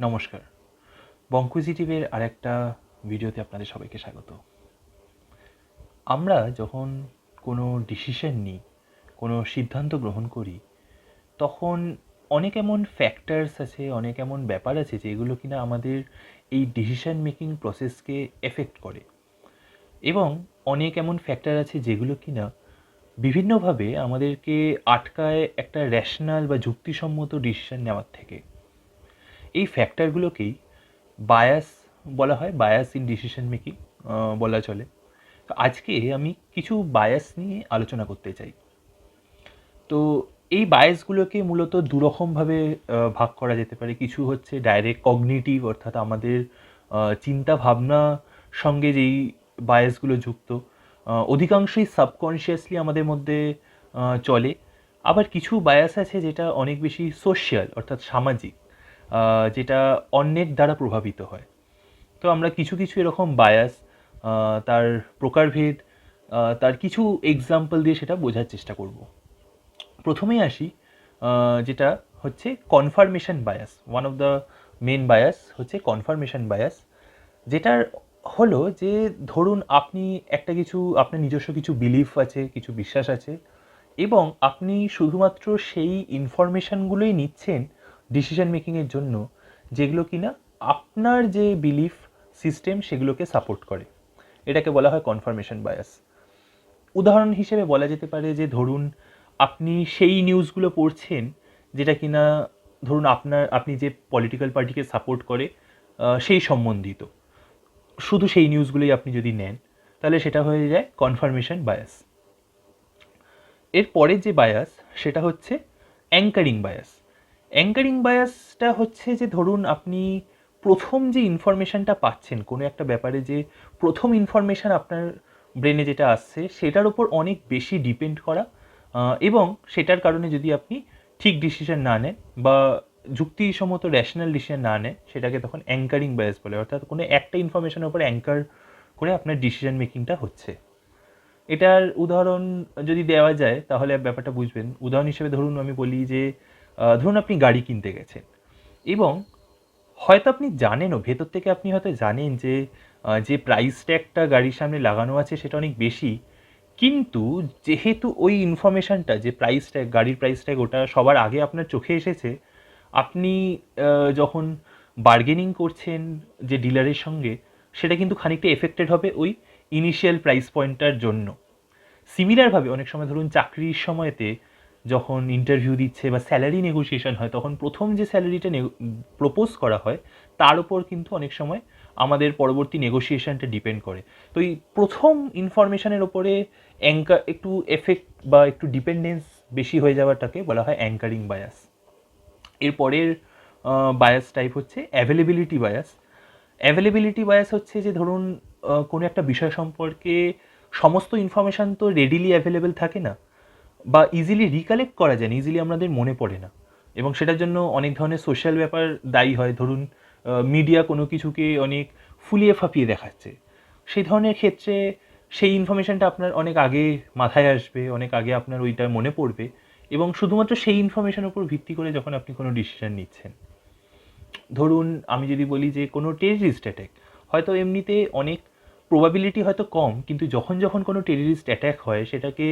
নমস্কার, বঙ্কুইজিটিভের আরেকটা ভিডিওতে আপনাদের সবাইকে স্বাগত। আমরা যখন কোনো ডিসিশন নিই, কোনো সিদ্ধান্ত গ্রহণ করি, তখন অনেক এমন ফ্যাক্টরস আছে, অনেক এমন ব্যাপার আছে যেগুলো কিনা আমাদের এই ডিসিশন মেকিং প্রসেসকে এফেক্ট করে, এবং অনেক এমন ফ্যাক্টর আছে যেগুলো কিনা বিভিন্নভাবে আমাদেরকে আটকায় একটা র্যাশনাল বা যুক্তিসম্মত ডিসিশন নেওয়ার থেকে। এই ফ্যাক্টরগুলোকেই বায়াস বলা হয়, বায়াস ইন ডিসিশন মেকিং বলা চলে। তো আজকে আমি কিছু বায়াস নিয়ে আলোচনা করতে চাই। তো এই বায়াসগুলোকে মূলত দুরকমভাবে ভাগ করা যেতে পারে। কিছু হচ্ছে ডাইরেক্ট কগনিটিভ, অর্থাৎ আমাদের চিন্তা ভাবনা সঙ্গে যেই বায়াসগুলো যুক্ত, অধিকাংশই সাবকনশিয়াসলি আমাদের মধ্যে চলে। আবার কিছু বায়াস আছে যেটা অনেক বেশি সোশ্যাল, অর্থাৎ সামাজিক, যেটা অন্যের দ্বারা প্রভাবিত হয়। তো আমরা কিছু কিছু এরকম বায়াস, তার প্রকারভেদ, তার কিছু এক্সাম্পল দিয়ে সেটা বোঝার চেষ্টা করব। প্রথমেই আসি, যেটা হচ্ছে confirmation bias. One of the main bias হচ্ছে কনফার্মেশন বায়াস, যেটার হলো যে ধরুন আপনি একটা কিছু, আপনার নিজস্ব কিছু বিলিফ আছে, কিছু বিশ্বাস আছে, এবং আপনি শুধুমাত্র সেই ইনফরমেশানগুলোই নিচ্ছেন ডিসিশন মেকিংয়ের জন্য যেগুলো কিনা আপনার যে বিলিফ সিস্টেম সেগুলোকে সাপোর্ট করে। এটাকে বলা হয় কনফার্মেশন বায়াস। উদাহরণ হিসেবে বলা যেতে পারে যে ধরুন আপনি সেই নিউজগুলো পড়ছেন যেটা কিনা ধরুন আপনি যে পলিটিক্যাল পার্টিকে সাপোর্ট করে সেই সম্বন্ধিত, শুধু সেই নিউজগুলোই আপনি যদি নেন, তাহলে সেটা হয়ে যায় কনফার্মেশন বায়াস। এর পরের যে বায়াস সেটা হচ্ছে অ্যাঙ্কারিং বায়াস। অ্যাঙ্কারিং বায়াসটা হচ্ছে যে ধরুন আপনি প্রথম যে ইনফরমেশানটা পাচ্ছেন কোনো একটা ব্যাপারে, যে প্রথম ইনফরমেশান আপনার ব্রেনে যেটা আসছে সেটার ওপর অনেক বেশি ডিপেন্ড করা, এবং সেটার কারণে যদি আপনি ঠিক ডিসিশন না নেন বা যুক্তিসম্মত র্যাশনাল ডিসিশন না নেন, সেটাকে তখন অ্যাঙ্কারিং বায়াস বলে। অর্থাৎ কোনো একটা ইনফরমেশনের ওপর অ্যাঙ্কার করে আপনার ডিসিশন মেকিংটা হচ্ছে। এটার উদাহরণ যদি দেওয়া যায় তাহলে ব্যাপারটা বুঝবেন। উদাহরণ হিসেবে ধরুন আমি বলি যে ধরুন আপনি গাড়ি কিনতে গেছেন, এবং হয়তো আপনি জানেনও, ভেতর থেকে আপনি হয়তো জানেন যে যে প্রাইস ট্যাগটা গাড়ির সামনে লাগানো আছে সেটা অনেক বেশি, কিন্তু যেহেতু ওই ইনফরমেশানটা, যে প্রাইস ট্যাগ, গাড়ির প্রাইস ট্যাগ, ওটা সবার আগে আপনার চোখে এসেছে, আপনি যখন বার্গেনিং করছেন যে ডিলারের সঙ্গে, সেটা কিন্তু খানিকটা এফেক্টেড হবে ওই ইনিশিয়াল প্রাইস পয়েন্টটার জন্য। সিমিলারভাবে অনেক সময় ধরুন চাকরির সময়তে যখন ইন্টারভিউ দিচ্ছে বা স্যালারি নেগোসিয়েশন হয়, তখন প্রথম যে স্যালারিটা প্রপোজ করা হয় তার উপর কিন্তু অনেক সময় আমাদের পরবর্তী নেগোসিয়েশনটা ডিপেন্ড করে। তো এই প্রথম ইনফরমেশনের ওপরে একটু এফেক্ট বা একটু ডিপেন্ডেন্স বেশি হয়ে যাওয়াটাকে বলা হয় অ্যাঙ্কারিং বায়াস। এর পরের বায়াস টাইপ হচ্ছে অ্যাভেলেবিলিটি বায়াস। অ্যাভেলেবিলিটি বায়াস হচ্ছে যে ধরুন কোনো একটা বিষয় সম্পর্কে সমস্ত ইনফরমেশান তো রেডিলি অ্যাভেলেবেল থাকে না, বা ইজিলি রিকালেক্ট করা যায় না, ইজিলি আমাদের মনে পড়ে না, এবং সেটার জন্য অনেক ধরনের সোশ্যাল ব্যাপার দায়ী হয়। ধরুন মিডিয়া কোনো কিছুকে অনেক ফুলিয়ে ফাঁপিয়ে দেখাচ্ছে, সেই ধরনের ক্ষেত্রে সেই ইনফরমেশানটা আপনার অনেক আগে মাথায় আসবে, অনেক আগে আপনার ওইটা মনে পড়বে, এবং শুধুমাত্র সেই ইনফরমেশানের উপর ভিত্তি করে যখন আপনি কোনো ডিসিশন নিচ্ছেন। ধরুন আমি যদি বলি যে কোনো টেররিস্ট অ্যাট্যাক, হয়তো এমনিতে অনেক প্রবাবিলিটি হয়তো কম, কিন্তু যখন যখন কোনো টেররিস্ট অ্যাট্যাক হয় সেটাকে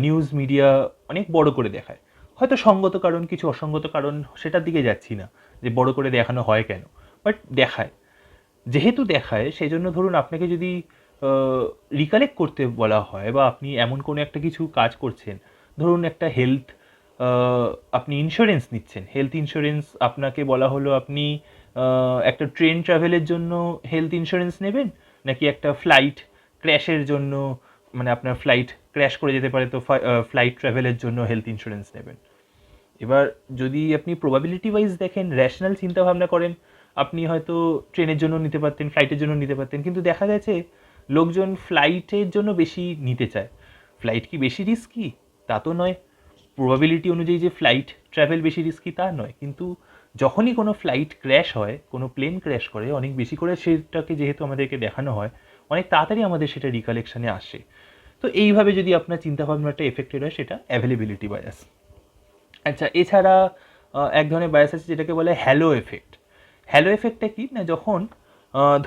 নিউজ মিডিয়া অনেক বড় করে দেখায়। হয়তো সঙ্গত কারণ, কিছু অসঙ্গত কারণ, সেটার দিকে যাচ্ছি না যে বড় করে দেখানো হয় কেন, বাট দেখায়। যেহেতু দেখায় সেই জন্য ধরুন আপনাকে যদি রিকালেক্ট করতে বলা হয়, বা আপনি এমন কোনো একটা কিছু কাজ করছেন, ধরুন একটা হেলথ, আপনি ইন্স্যুরেন্স নিচ্ছেন, হেলথ ইন্স্যুরেন্স, আপনাকে বলা হলো আপনি একটা ট্রেন ট্রাভেলের জন্য হেলথ ইন্স্যুরেন্স নেবেন, নাকি একটা ফ্লাইট ক্র্যাশের জন্য, মানে আপনার ফ্লাইট ক্র্যাশ করে যেতে পারে, তো ফ্লাইট ট্রাভেলের জন্য হেলথ ইন্স্যুরেন্স নেবেন। এবার যদি আপনি প্রবাবিলিটি ওয়াইজ দেখেন, র্যাশনাল চিন্তাভাবনা করেন, আপনি হয়তো ট্রেনের জন্য নিতে পারতেন, ফ্লাইটের জন্য নিতে পারতেন, কিন্তু দেখা গেছে লোকজন ফ্লাইটের জন্য বেশি নিতে চায়। ফ্লাইট কি বেশি রিস্কি? তা তো নয়। প্রবাবিলিটি অনুযায়ী যে ফ্লাইট ট্রাভেল বেশি রিস্কি তা নয়, কিন্তু যখনই কোনো ফ্লাইট ক্র্যাশ হয়, কোনো প্লেন ক্র্যাশ করে, অনেক বেশি করে সেটাকে যেহেতু আমাদেরকে দেখানো হয়, অনেক তাড়াতাড়ি আমাদের সেটা রিকালেকশানে আসে। তো এইভাবে যদি আপনার চিন্তাভাবনাটা এফেক্টেড হয়, সেটা অ্যাভেলেবিলিটি বায়াস। আচ্ছা, এছাড়া এক ধরনের বায়াস আছে যেটাকে বলে হ্যালো এফেক্ট। হ্যালো এফেক্টটা কি না, যখন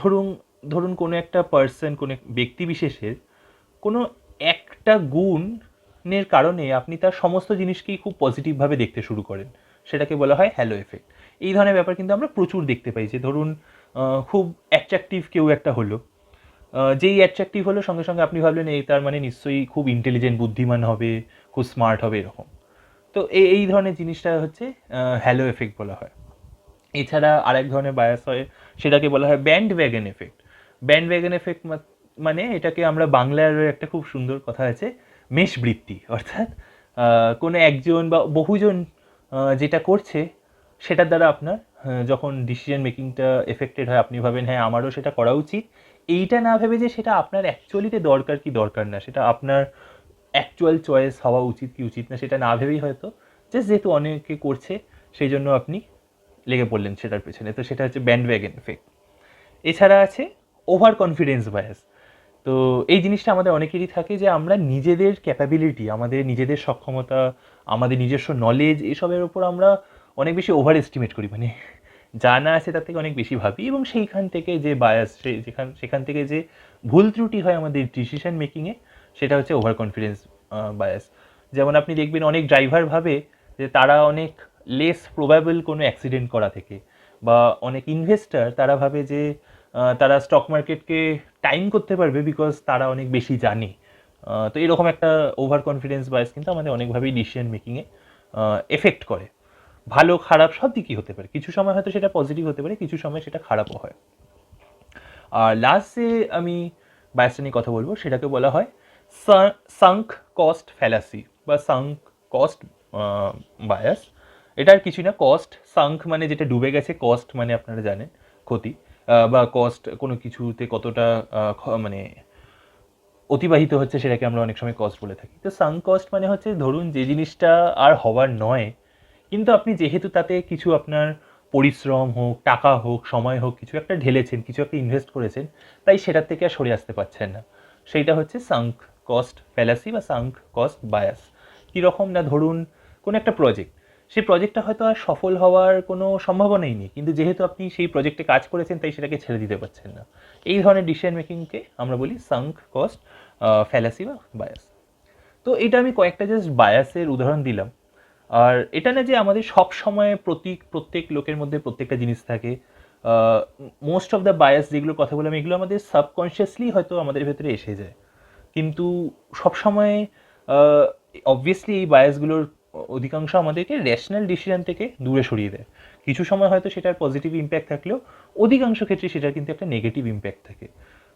ধরুন ধরুন কোনো একটা পার্সন, কোনো ব্যক্তি বিশেষের কোনো একটা গুণের কারণে আপনি তার সমস্ত জিনিসকেই খুব পজিটিভভাবে দেখতে শুরু করেন, সেটাকে বলা হয় হ্যালো এফেক্ট। এই ধরনের ব্যাপার কিন্তু আমরা প্রচুর দেখতে পাই, যে ধরুন খুব অ্যাট্রাকটিভ কেউ একটা হলো, যেই অ্যাট্রাকটিভ হলো সঙ্গে সঙ্গে আপনি ভাবলেন এই তার মানে নিশ্চয়ই খুব ইন্টেলিজেন্ট, বুদ্ধিমান হবে, খুব স্মার্ট হবে, এরকম। তো এই ধরনের জিনিসটা হচ্ছে হ্যালো এফেক্ট বলা হয়। এছাড়া আরেক ধরনের বায়াস হয়, সেটাকে বলা হয় band wagon effect. Band wagon effect মানে এটাকে আমরা বাংলার একটা খুব সুন্দর কথা আছে, মেষবৃত্তি। অর্থাৎ কোনো একজন বা বহুজন যেটা করছে সেটার দ্বারা আপনার যখন ডিসিশন মেকিংটা এফেক্টেড হয়, আপনি ভাবেন হ্যাঁ আমারও সেটা করা উচিত, এইটা না ভেবে যে সেটা আপনার অ্যাকচুয়ালিতে দরকার কি দরকার না, সেটা আপনার অ্যাকচুয়াল চয়েস হওয়া উচিত কি উচিত না, সেটা না ভেবেই হয়তো জাস্ট যেহেতু অনেকে করছে সেই জন্য আপনি লেগে পড়লেন সেটার পেছনে। তো সেটা হচ্ছে ব্যান্ড ওয়াগন এফেক্ট। এছাড়া আছে ওভার কনফিডেন্স বায়াস। তো এই জিনিসটা আমাদের অনেকেরই থাকে, যে আমরা নিজেদের ক্যাপাবিলিটি, আমাদের নিজেদের সক্ষমতা, আমাদের নিজস্ব নলেজ, এসবের ওপর আমরা অনেক বেশি ওভার এস্টিমেট করি, মানে যা না আছে তার থেকে অনেক বেশি ভাবি, এবং সেইখান থেকে যে বায়াস, সেখান থেকে যে ভুল ত্রুটি হয় আমাদের ডিসিশন মেকিংয়ে, সেটা হচ্ছে ওভার কনফিডেন্স বায়াস। যেমন আপনি দেখবেন অনেক ড্রাইভার ভাবে যে তারা অনেক লেস প্রবাবল কোনো অ্যাক্সিডেন্ট করা থেকে, বা অনেক ইনভেস্টার তারা ভাবে যে তারা স্টক মার্কেটকে টাইম করতে পারবে বিকজ তারা অনেক বেশি জানে। তো এরকম একটা ওভার কনফিডেন্স বায়াস কিন্তু আমাদের অনেকভাবেই ডিসিশন মেকিংয়ে এফেক্ট করে। ভালো খারাপ সব দিকই হতে পারে, কিছু সময় হয়তো সেটা পজিটিভ হতে পারে, কিছু সময় সেটা খারাপও হয়। আর লাস্ট যে আমি বায়াসটা নিয়ে কথা বলবো সেটাকে বলা হয় সাঙ্ক কস্ট ফ্যালাসি বা সাঙ্ক কস্ট বায়াস। এটা আর কিছুই না, কস্ট সাঙ্ক মানে যেটা ডুবে গেছে, কস্ট মানে আপনারা জানেন ক্ষতি, বা কস্ট কোনো কিছুতে কতটা মানে অতিবাহিত হচ্ছে সেটাকে আমরা অনেক সময় কস্ট বলে থাকি। তো সাঙ্ক কস্ট মানে হচ্ছে ধরুন যে জিনিসটা আর হওয়ার নয়, কিন্তু আপনি যেহেতু তাতে কিছু আপনার পরিশ্রম হোক, টাকা হোক, সময় হোক, কিছু একটা ঢেলেছেন, কিছু একটা ইনভেস্ট করেছেন, তাই সেটার থেকে আর সরে আসতে পারছেন না, সেইটা হচ্ছে সাঙ্ক কস্ট ফ্যালাসি বা সাঙ্ক কস্ট বায়াস। কীরকম না, ধরুন কোনো একটা প্রজেক্ট, সেই প্রজেক্টটা হয়তো আর সফল হওয়ার কোনো সম্ভাবনাই নেই, কিন্তু যেহেতু আপনি সেই প্রজেক্টে কাজ করেছেন তাই সেটাকে ছেড়ে দিতে পারছেন না। এই ধরনের ডিসিশন মেকিংকে আমরা বলি সাঙ্ক কস্ট ফ্যালাসি বা বায়াস। তো এটা আমি কয়েকটা জাস্ট বায়াসের উদাহরণ দিলাম। আর এটা না যে আমাদের সব সময় প্রত্যেক লোকের মধ্যে প্রত্যেকটা জিনিস থাকে। মোস্ট অফ দ্য বায়াস যেগুলোর কথা বললাম, এগুলো আমাদের সাবকনশিয়াসলি হয়তো আমাদের ভেতরে এসে যায়, কিন্তু সবসময় অবভিয়াসলি এই বায়াসগুলোর অধিকাংশ আমাদেরকে রেশনাল ডিসিশন থেকে দূরে সরিয়ে দেয়। কিছু সময় হয়তো সেটার পজিটিভ ইম্প্যাক্ট থাকলেও অধিকাংশ ক্ষেত্রে সেটার কিন্তু একটা নেগেটিভ ইম্প্যাক্ট থাকে।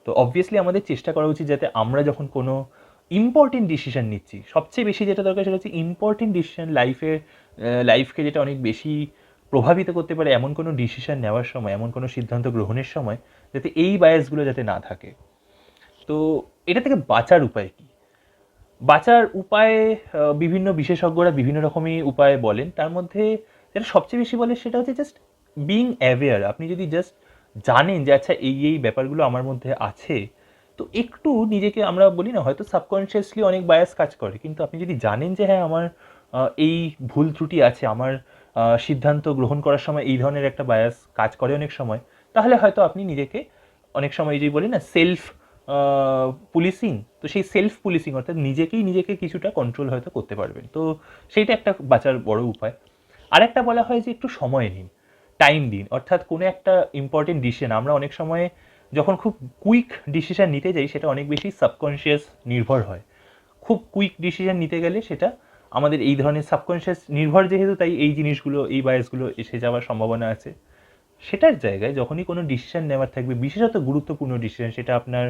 তো অবভিয়াসলি আমাদের চেষ্টা করা উচিত যাতে আমরা যখন কোনো ইম্পর্টেন্ট ডিসিশন নিচ্ছি, সবচেয়ে বেশি যেটা দরকার সেটা হচ্ছে ইম্পর্টেন্ট ডিসিশন, লাইফকে যেটা অনেক বেশি প্রভাবিত করতে পারে এমন কোনো ডিসিশন নেওয়ার সময়, এমন কোনো সিদ্ধান্ত গ্রহণের সময় যাতে এই বায়াসগুলো যাতে না থাকে। তো এটা থেকে বাঁচার উপায় কী? বাঁচার উপায় বিভিন্ন বিশেষজ্ঞরা বিভিন্ন রকমই উপায় বলেন, তার মধ্যে যেটা সবচেয়ে বেশি বলে সেটা হচ্ছে জাস্ট বিং অ্যাওয়্যার। আপনি যদি জাস্ট জানেন যে আচ্ছা এই ব্যাপারগুলো আমার মধ্যে আছে, তো একটু নিজেকে, আমরা বলি না হয়তো সাবকনশিয়াসলি অনেক বায়াস কাজ করে, কিন্তু আপনি যদি জানেন যে হ্যাঁ আমার এই ভুল ত্রুটি আছে, আমার সিদ্ধান্ত গ্রহণ করার সময় এই ধরনের একটা বায়াস কাজ করে অনেক সময়, তাহলে হয়তো আপনি নিজেকে অনেক সময় যে বলি না সেলফ পুলিশিং, তো সেই সেলফ পুলিশিং অর্থাৎ নিজেকে কিছুটা কন্ট্রোল হয়তো করতে পারবেন। তো সেইটা একটা বাঁচার বড় উপায়। আরেকটা বলা হয় যে একটু সময় নিন, টাইম দিন। অর্থাৎ কোনো একটা ইম্পর্টেন্ট ডিসিশন আমরা অনেক সময় যখন খুব কুইক ডিসিশন নিতে যাই, সেটা অনেক বেশি সাবকনশিয়াস নির্ভর হয়। খুব কুইক ডিসিশন নিতে গেলে সেটা আমাদের এই ধরনের সাবকনশিয়াস নির্ভর যেহেতু, তাই এই জিনিসগুলো, এই বায়াসগুলো এসে যাওয়ার সম্ভাবনা আছে। সেটার জায়গায় যখনই কোনো ডিসিশন নেওয়ার থাকবে, বিশেষত গুরুত্বপূর্ণ ডিসিশন, সেটা আপনার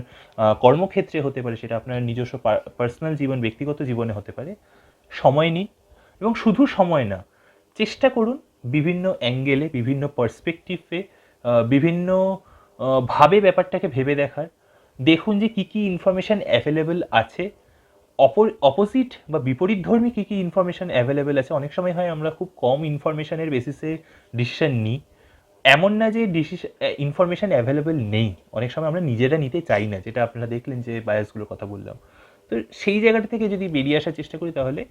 কর্মক্ষেত্রে হতে পারে, সেটা আপনার নিজস্ব পার্সোনাল জীবন, ব্যক্তিগত জীবনে হতে পারে, সময় নিন। এবং শুধু সময় না, চেষ্টা করুন বিভিন্ন অ্যাঙ্গেলে, বিভিন্ন পার্সপেক্টিভে, বিভিন্ন ভাবে ব্যাপারটাকে ভেবে দেখার। দেখুন যে কী কী ইনফরমেশান অ্যাভেলেবেল আছে, অপোজিট বা বিপরীতধর্মী কী কী ইনফরমেশান অ্যাভেলেবেল আছে। অনেক সময় হয় আমরা খুব কম ইনফরমেশানের বেসিসে ডিসিশন নিই, এমন না যে ইনফরমেশান অ্যাভেলেবেল নেই, অনেক সময় আমরা নিজেরা নিতে চাই না, যেটা আপনারা দেখলেন যে বায়াসগুলোর কথা বললাম। তো সেই জায়গাটা থেকে যদি বেরিয়ে আসার চেষ্টা করি তাহলে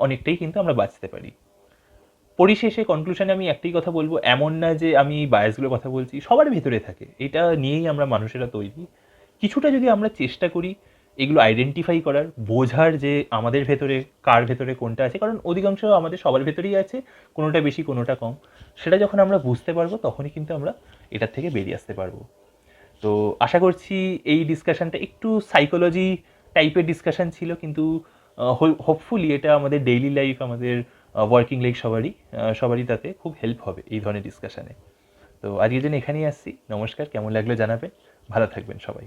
অনেকটাই কিন্তু আমরা বাঁচতে পারি। পরিশেষে কনক্লুশনে আমি একটাই কথা বলবো, এমন না যে আমি বায়াসগুলোর কথা বলছি, সবার ভেতরে থাকে, এটা নিয়েই আমরা মানুষেরা তৈরি। কিছুটা যদি আমরা চেষ্টা করি এগুলো আইডেন্টিফাই করার, বোঝার যে আমাদের ভেতরে কার ভেতরে কোনটা আছে, কারণ অধিকাংশ আমাদের সবার ভেতরেই আছে, কোনোটা বেশি কোনোটা কম, সেটা যখন আমরা বুঝতে পারবো তখনই কিন্তু আমরা এটার থেকে বেরিয়ে আসতে পারবো। তো আশা করছি এই ডিসকাশনটা একটু সাইকোলজি টাইপের ডিসকাশন ছিল, কিন্তু হোপফুলি এটা আমাদের ডেইলি লাইফ, আমাদের ওয়ার্কিং লাইফ সবারই তাতে খুব হেল্প হবে এই ধরনের ডিসকাশনে। তো আজকের জন্য এখানেই আসছি। নমস্কার, কেমন লাগলো জানাবেন, ভালো থাকবেন সবাই।